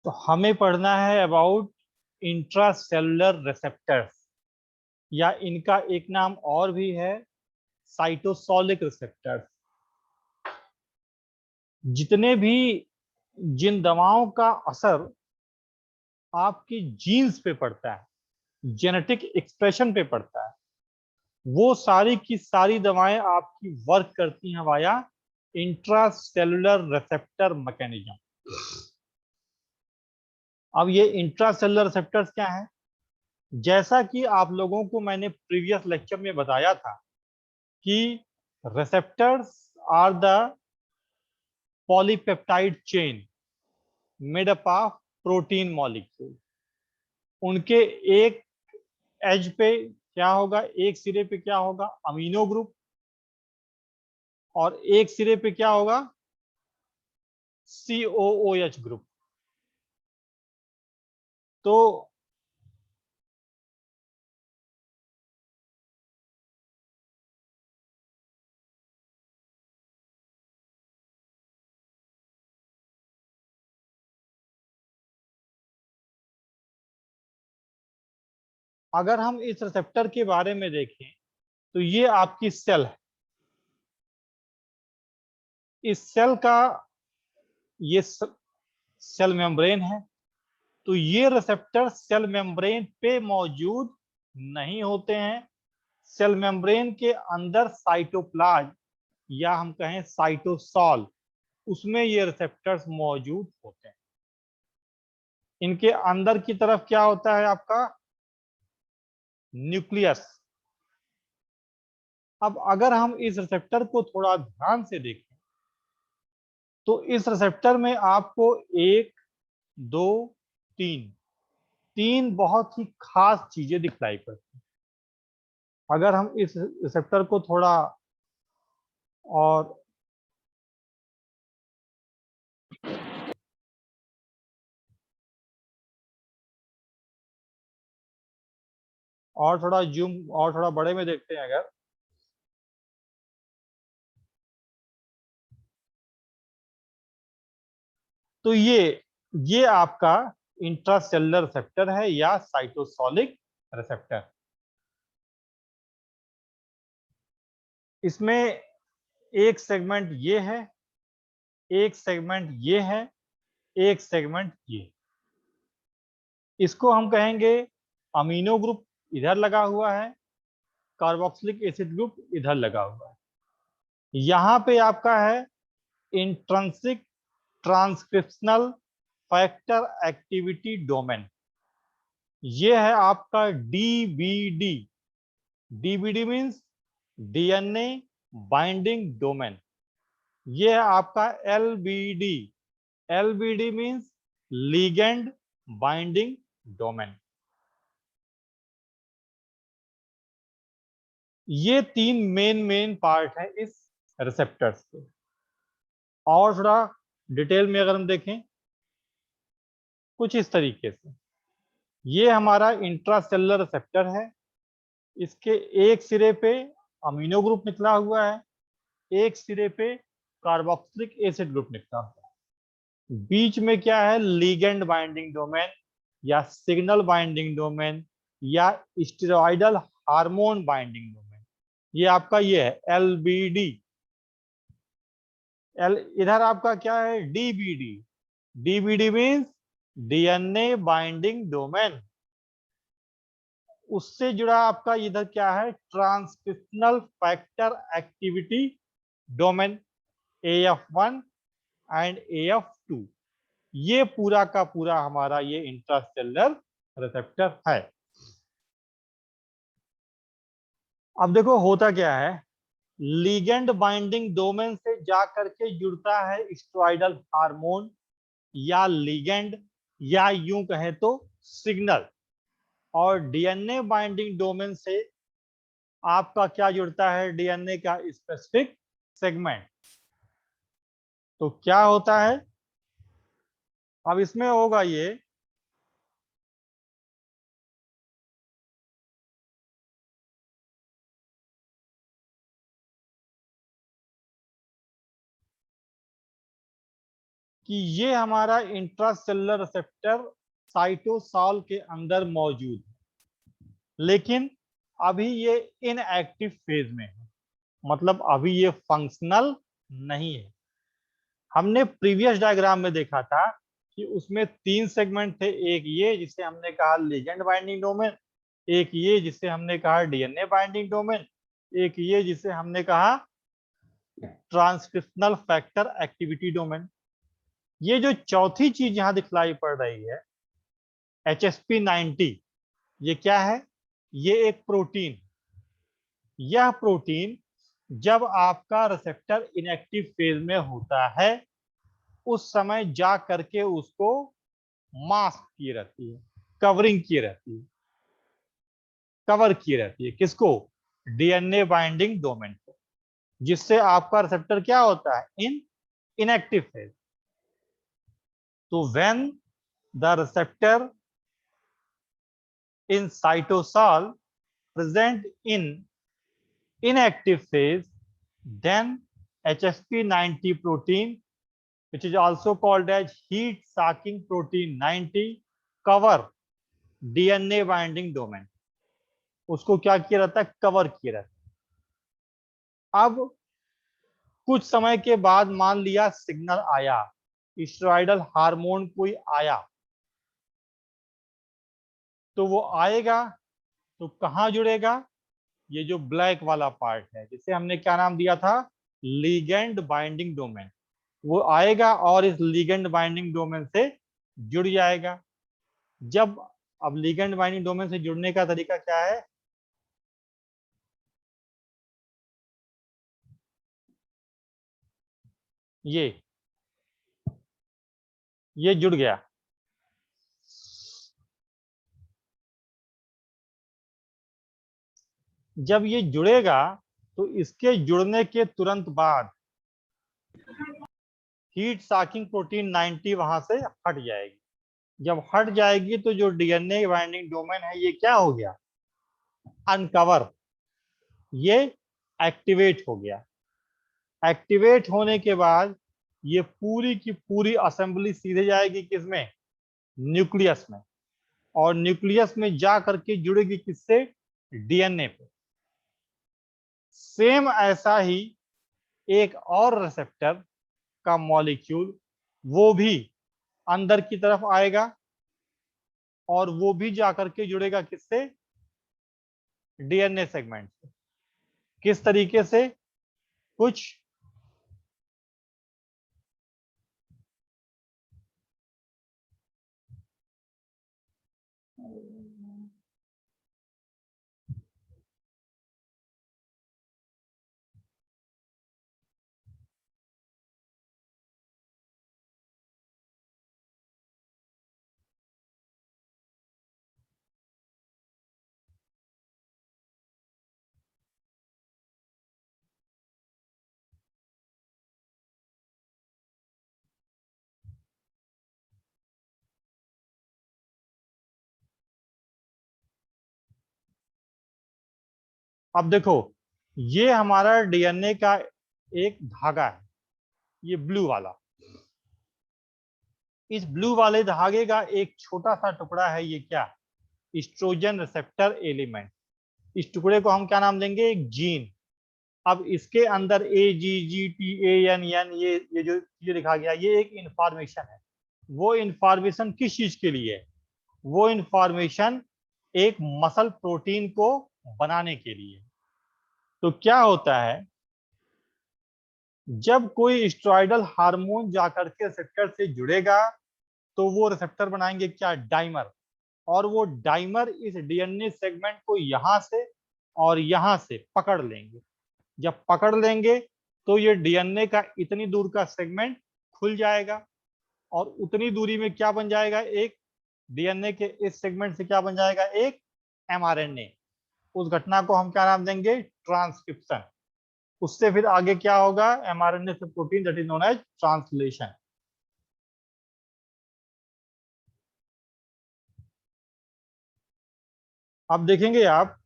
तो हमें पढ़ना है अबाउट इंट्रासेलुलर रिसेप्टर्स, या इनका एक नाम और भी है साइटोसोलिक रिसेप्टर्स। जितने भी जिन दवाओं का असर आपकी जीन्स पे पड़ता है, जेनेटिक एक्सप्रेशन पे पड़ता है, वो सारी की सारी दवाएं आपकी वर्क करती हैं वाया इंट्रासेलुलर रिसेप्टर मैकेनिज्म। अब ये इंट्रासेलुलर रिसेप्टर्स क्या हैं? जैसा कि आप लोगों को मैंने प्रीवियस लेक्चर में बताया था कि receptors are the polypeptide chain made up of protein molecule. उनके एक एज पे क्या होगा, एक सिरे पे क्या होगा, अमीनो ग्रुप, और एक सिरे पे क्या होगा, COOH ग्रुप। तो अगर हम इस रिसेप्टर के बारे में देखें तो ये आपकी सेल है। इस सेल का ये सेल मेम्ब्रेन है। तो ये रिसेप्टर सेल मेम्ब्रेन पे मौजूद नहीं होते हैं। सेल मेम्ब्रेन के अंदर साइटोप्लाज्म, या हम कहें साइटोसॉल, उसमें ये रिसेप्टर्स मौजूद होते हैं। इनके अंदर की तरफ क्या होता है आपका, न्यूक्लियस। अब अगर हम इस रिसेप्टर को थोड़ा ध्यान से देखें तो इस रिसेप्टर में आपको एक, दो, तीन, तीन बहुत ही खास चीजें दिखलाई पड़ती हैं। अगर हम इस रिसेप्टर को थोड़ा और थोड़ा जूम और थोड़ा बड़े में देखते हैं अगर, तो ये आपका इंट्रासेलुलर रिसेप्टर है या साइटोसोलिक रिसेप्टर। इसमें एक सेगमेंट ये है, एक सेगमेंट ये है, एक सेगमेंट ये। इसको हम कहेंगे अमीनो ग्रुप इधर लगा हुआ है, कार्बोक्सिलिक एसिड ग्रुप इधर लगा हुआ है। यहां पे आपका है intrinsic transcriptional factor activity domain. ये है आपका DBD. DBD means DNA binding domain. ये है आपका LBD. LBD means ligand binding domain. ये तीन मेन पार्ट है इस रिसेप्टर्स के। और थोड़ा डिटेल में अगर हम देखें कुछ इस तरीके से, ये हमारा इंट्रासेलुलर रिसेप्टर है। इसके एक सिरे पे अमीनो ग्रुप निकला हुआ है, एक सिरे पे कार्बोक्सिलिक एसिड ग्रुप निकला हुआ है। बीच में क्या है, लिगेंड बाइंडिंग डोमेन या सिग्नल बाइंडिंग डोमेन या स्टेरॉइडल हार्मोन बाइंडिंग डोमेन। ये आपका ये है एलबीडी। इधर आपका क्या है, DBD. DBD means DNA binding domain. उससे जुड़ा आपका इधर क्या है, transcriptional factor activity domain, AF1 and AF2। ये पूरा का पूरा हमारा ये इंट्रासेलुलर रिसेप्टर है। अब देखो होता क्या है, लिगेंड बाइंडिंग डोमेन से जा करके जुड़ता है स्टेरॉइडल हार्मोन या लिगेंड, या यूं कहें तो सिग्नल। और डीएनए बाइंडिंग डोमेन से आपका क्या जुड़ता है, डीएनए का स्पेसिफिक सेगमेंट। तो क्या होता है, अब इसमें होगा ये कि ये हमारा इंट्रासेलुलर रिसेप्टर साइटोसॉल के अंदर मौजूद है, लेकिन अभी ये इनएक्टिव फेज में है, मतलब अभी ये फंक्शनल नहीं है। हमने प्रीवियस डायग्राम में देखा था कि उसमें 3 सेगमेंट थे, एक ये जिसे हमने कहा लिगेंड बाइंडिंग डोमेन, एक ये जिसे हमने कहा डीएनए बाइंडिंग डोमेन, एक ये जिसे हमने कहा ट्रांसक्रिप्शनल फैक्टर एक्टिविटी डोमेन। ये जो चौथी चीज यहां दिखलाई पड़ रही है HSP90, ये क्या है? ये एक प्रोटीन। यह प्रोटीन जब आपका रिसेप्टर इनएक्टिव फेज में होता है उस समय जा करके उसको मास्क किए रहती है, कवरिंग किए रहती है, कवर किए रहती है किसको? डीएनए बाइंडिंग डोमेन को, जिससे आपका रिसेप्टर क्या होता है? Inactive phase. तो when the receptor in cytosol present in inactive phase, then HSP90 protein, which is also called as heat sucking protein 90, cover DNA binding domain। उसको क्या किया रहता है? कवर किया रहता है। अब कुछ समय के बाद मान लिया सिग्नल आया, स्टेरॉयडल हार्मोन कोई आया, तो वो आएगा तो कहां जुड़ेगा? ये जो ब्लैक वाला पार्ट है जिसे हमने क्या नाम दिया था? Ligand binding domain. वो आएगा और इस लिगेंड बाइंडिंग डोमेन से जुड़ जाएगा। जब अब लिगेंड बाइंडिंग डोमेन से जुड़ने का तरीका क्या है? ये जुड़ गया। जब ये जुड़ेगा तो इसके जुड़ने के तुरंत बाद हीट साकिंग प्रोटीन 90 वहां से हट जाएगी। जब हट जाएगी तो जो डीएनए बाइंडिंग डोमेन है ये क्या हो गया? अनकवर, ये एक्टिवेट हो गया। एक्टिवेट होने के बाद ये पूरी की पूरी असेंबली सीधे जाएगी किसमें? न्यूक्लियस में। और न्यूक्लियस में जा करके जुड़ेगी किससे? डीएनए पे। सेम ऐसा ही एक और रिसेप्टर का मॉलिक्यूल वो भी अंदर की तरफ आएगा और वो भी जाकर के जुड़ेगा किससे? डीएनए सेगमेंट से। किस तरीके से? कुछ अब देखो, ये हमारा डीएनए का एक धागा है, ये ब्लू वाला। इस ब्लू वाले धागे का एक छोटा सा टुकड़ा है, ये क्या? Estrogen receptor element. इस टुकड़े को हम क्या नाम देंगे? एक जीन। अब इसके अंदर AGGTANN ये जो चीज लिखा गया ये एक इंफॉर्मेशन है। वो इंफॉर्मेशन किस चीज के लिए है? वो इंफॉर्मेशन एक मसल प्रोटीन को बनाने के लिए। तो क्या होता है, जब कोई स्टेरॉयडल हार्मोन जाकर के रिसेप्टर से जुड़ेगा तो वो रिसेप्टर बनाएंगे क्या? डाइमर। और वो डाइमर इस डीएनए सेगमेंट को यहां से और यहां से पकड़ लेंगे। जब पकड़ लेंगे तो ये डीएनए का इतनी दूर का सेगमेंट खुल जाएगा और उतनी दूरी में क्या बन जाएगा? एक डीएनए के इस सेगमेंट से क्या बन जाएगा? एक एमआरएनए। उस घटना को हम क्या नाम देंगे? ट्रांसक्रिप्शन। उससे फिर आगे क्या होगा? एमआरएनए से protein, that is known as translation. अब देखेंगे आप,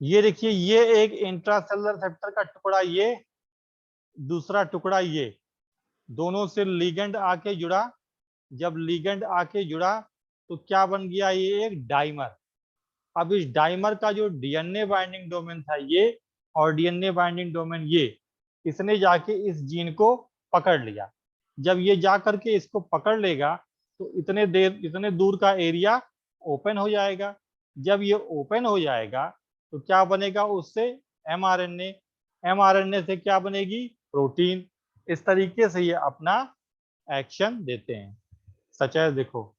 ये देखिए, ये एक इंट्रासेलुलर रिसेप्टर का टुकड़ा, ये दूसरा टुकड़ा ये, दोनों से लिगेंड आके जुड़ा। जब लिगेंड आके जुड़ा तो क्या बन गया, ये एक डाइमर। अब इस डाइमर का जो डीएनए बाइंडिंग डोमेन था ये, और डीएनए बाइंडिंग डोमेन ये, इसने जाके इस जीन को पकड़ लिया। जब ये जा करके इसको पकड़ लेगा तो इतने दूर का एरिया ओपन हो जाएगा। जब ये ओपन हो जाएगा तो क्या बनेगा उससे, एमआरएनए। एमआरएनए से क्या बनेगी, प्रोटीन। इस तरीके से ये अपना एक्शन देते हैं। सच है, देखो